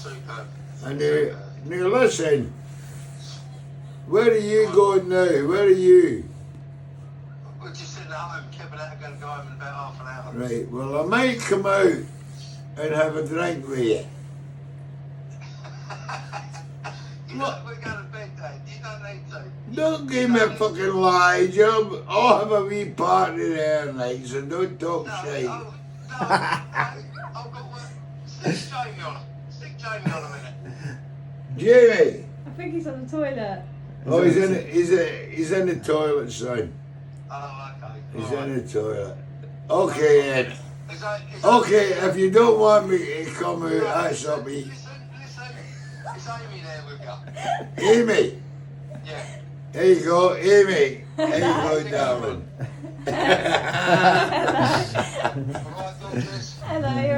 Superb. And now listen, where are you going now? Where are you? We're just sitting at home. Kevin and I are going to go home in about half an hour. Right, well I might come out and have a drink with you. We're going to bed, Dad. You don't need to. Don't give me a fucking lie, Joe. I'll have a wee party there night, so don't talk shit. No, I've got work. Stick Jamie on. Stick Jamie on a minute. Jamie! I think he's on the toilet. Oh, he's in the toilet, son. Oh, okay. He's All in right. the toilet. Okay, Ed. Is that- Okay, if you don't want me to come out, that's up to you. Listen. Is Amy there with you? Amy! Yeah. There you go, Amy. There you go, darling. All right, gorgeous. Hello.